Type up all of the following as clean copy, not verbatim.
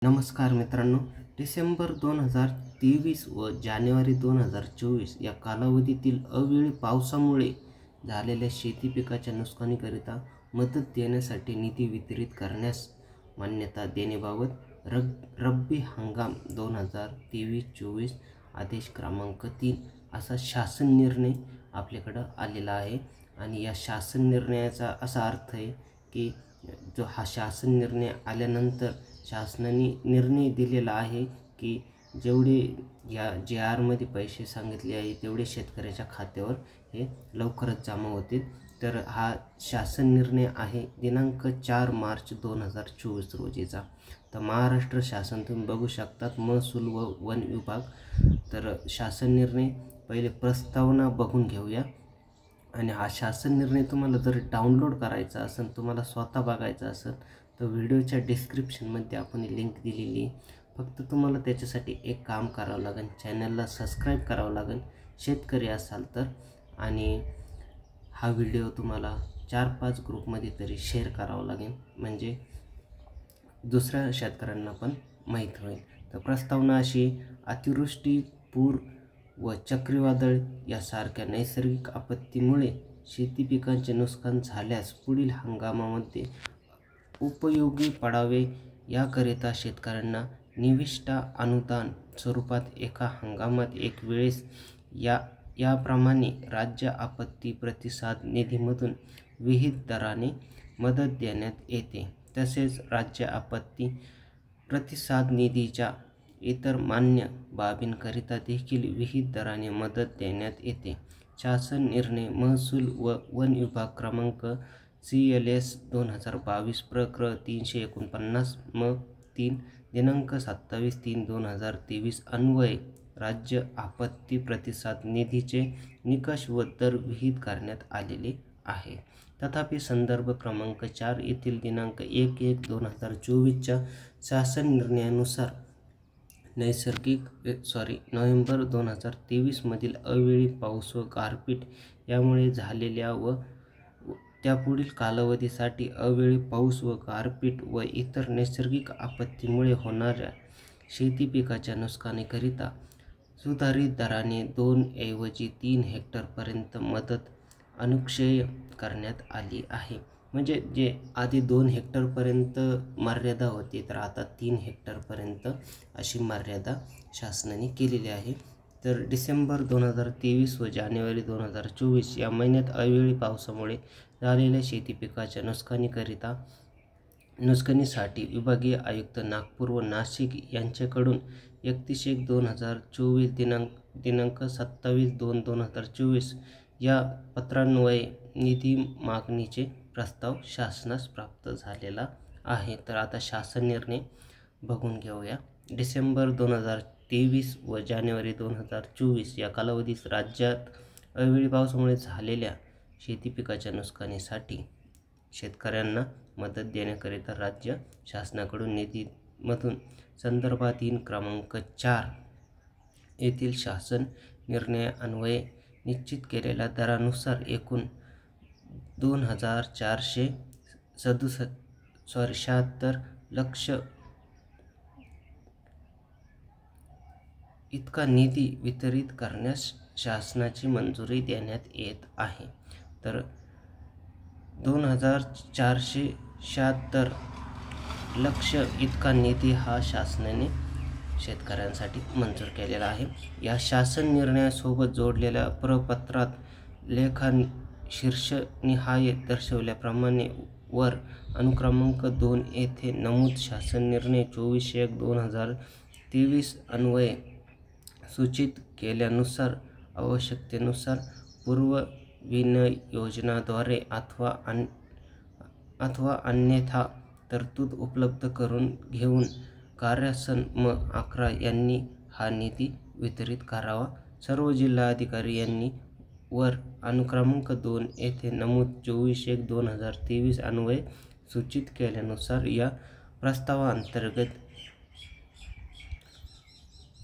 नमस्कार मित्रांनो, डिसेंबर 2023 व जानेवारी 2024 या कालावधीतील अवेळी पावसामुळे झालेल्या शेती पिकाच्या नुकसानीकरिता मदत देण्यासाठी निधी वितरित करण्यास मान्यता देण्याबाबत रब्बी हंगाम 2023-24 आदेश क्रमांक 3 असा शासन निर्णय आपल्याकडं आलेला आहे. आणि या शासन निर्णयाचा असा अर्थ आहे की जो हा शासन निर्णय आल्यानंतर शासनाने निर्णय दिलेला आहे की जेवढे या JR पैसे सांगितले आहे तेवढे शेतकऱ्याच्या खात्यावर हे लवकरच जमा होतील. तर हा शासन निर्णय आहे दिनांक 4 मार्च 2024 रोजीचा. तर महाराष्ट्र शासन तुम्ही बघू शकतात, महसूल व वन विभाग. तर शासन निर्णय पहिले प्रस्तावना बघून घेऊया. आणि हा शासन निर्णय तुम्हाला जर डाउनलोड करायचा असेल, तुम्हाला स्वतः बघायचा असेल तर व्हिडिओच्या डिस्क्रिप्शनमध्ये आपण लिंक दिलेली आहे. फक्त तुम्हाला त्याच्यासाठी एक काम करावं लागेल, चॅनलला सबस्क्राईब करावं लागेल शेतकरी असाल तर. आणि हा व्हिडिओ तुम्हाला 4-5 ग्रुपमध्ये तरी शेअर करावं लागेल, म्हणजे दुसऱ्या शेतकऱ्यांना पण माहीत होईल. तर प्रस्तावना अशी: अतिवृष्टी, पूर व चक्रीवादळ यासारख्या नैसर्गिक आपत्तीमुळे शेती पिकांचे नुकसान झाल्यास पुढील हंगामामध्ये उपयोगी पडावे याकरिता शेतकऱ्यांना निविष्ठा अनुदान स्वरूपात एका हंगामात एक वेळेस याप्रमाणे राज्य आपत्ती प्रतिसाद निधीमधून विहित दराने मदत देण्यात येते. तसेच राज्य आपत्ती प्रतिसाद निधीच्या इतर मान्य बाबींकरिता देखील विहित दराने मदत देण्यात येते. शासन निर्णय महसूल व वन विभाग क्रमांक CLS 2022 प्रकरण 349 म 3 दिनांक 27/3/2023 अन्वये राज्य आपत्ती प्रतिसाद निधीचे निकष व दर विहित करण्यात आलेले आहे. तथापि संदर्भ क्रमांक 4 येथील दिनांक 1/1/2024च्या शासन निर्णयानुसार नोव्हेंबर 2023 मधील अवेळी पाऊस व गारपीट यामुळे झालेल्या व त्यापुढील कालावधीसाठी अवेळी पाऊस व गारपीट व इतर नैसर्गिक आपत्तीमुळे होणाऱ्या शेती पिकाच्या नुकसानीकरिता सुधारित दराने 2 ऐवजी 3 हेक्टरपर्यंत मदत अनुक्षेय करण्यात आली आहे. म्हणजे जे आधी 2 हेक्टरपर्यंत मर्यादा होती, तर आता 3 हेक्टरपर्यंत अशी मर्यादा शासनाने केलेली आहे. तर डिसेंबर 2023 व जानेवारी 2024 या महिन्यात अवेळी पावसामुळे झालेल्या शेती पिकाच्या नुकसानीसाठी विभागीय आयुक्त नागपूर व नाशिक यांच्याकडून 31/1/2024 दिनांक 27/2/2024 या पत्रान्वये निधी मागणीचे प्रस्ताव शासनास प्राप्त झालेला आहे. तर आता शासन निर्णय बघून घेऊया. डिसेंबर 2023 व जानेवारी 2024 या कालावधीत राज्यात अवेळी पावसामुळे झालेल्या शेती पिकाच्या नुकसानीसाठी शेतकऱ्यांना मदत देण्याकरिता राज्य शासनाकडून निधीमधून संदर्भाधीन क्रमांक 4 येथील शासन निर्णयान्वये निश्चित केलेल्या दरानुसार एकूण 2,476 लक्ष इतका निधी वितरित करण्यास शासनाची मंजुरी देण्यात येत आहे. तर 2,476 लक्ष इतका निधी हा शासनाने शेतकऱ्यांसाठी मंजूर केलेला आहे. या शासन निर्णयासोबत जोडलेल्या प्रपत्रात शीर्षनिहाय दर्शवल्याप्रमाणे वर अनुक्रमांक 2 येथे नमूद शासन निर्णय 24/1/2023 अन्वये सूचित केल्यानुसार आवश्यकतेनुसार पूर्वविनियोजनाद्वारे अथवा अन्यथा तरतूद उपलब्ध करून घेऊन कार्यासन म. 11 यांनी हा निधी वितरित करावा. सर्व जिल्हाधिकारी यांनी वर अनुक्रमांक 2 येथे नमूद 24/1/2023 अन्वये सूचित केल्यानुसार या प्रस्तावांतर्गत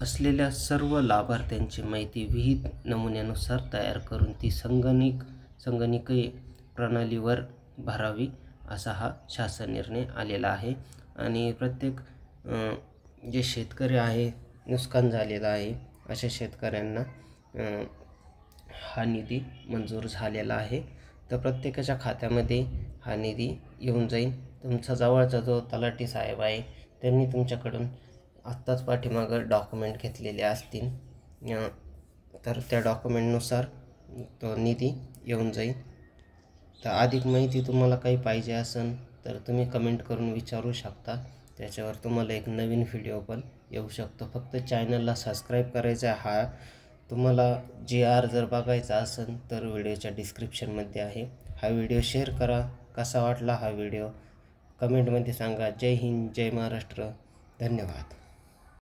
असलेल्या सर्व लाभार्थ्यांची माहिती विहित नमुन्यानुसार तयार करून ती संगणकीय प्रणालीवर भरावी, असा हा शासन निर्णय आलेला आहे. आणि प्रत्येक जे शेतकरी आहे नुकसान झालेलं आहे अशा शेतकऱ्यांना हा निधी मंजूर झालेला आहे. तर प्रत्येकाच्या खात्यामध्ये हा निधी येऊन जाईल. तुमचा जवळचा जो तलाठी साहेब आहे त्यांनी तुमच्याकडून आत्ताच पाठीमागं डॉक्युमेंट घेतलेले असतील, तर त्या डॉक्युमेंटनुसार तो निधी येऊन जाईल. तर अधिक माहिती तुम्हाला काही पाहिजे असेल तर तुम्ही कमेंट करून विचारू शकता. त्याच्यावर तुम्हाला एक नवीन व्हिडिओ पण येऊ शकतो. फक्त चॅनलला सबस्क्राईब करायचा. हा तुम्हाला GR जर बघायचा असेल तर व्हिडिओच्या डिस्क्रिप्शनमध्ये आहे. हा व्हिडिओ शेअर करा. कसा वाटला हा व्हिडिओ कमेंटमध्ये सांगा. जय हिंद, जय महाराष्ट्र. धन्यवाद.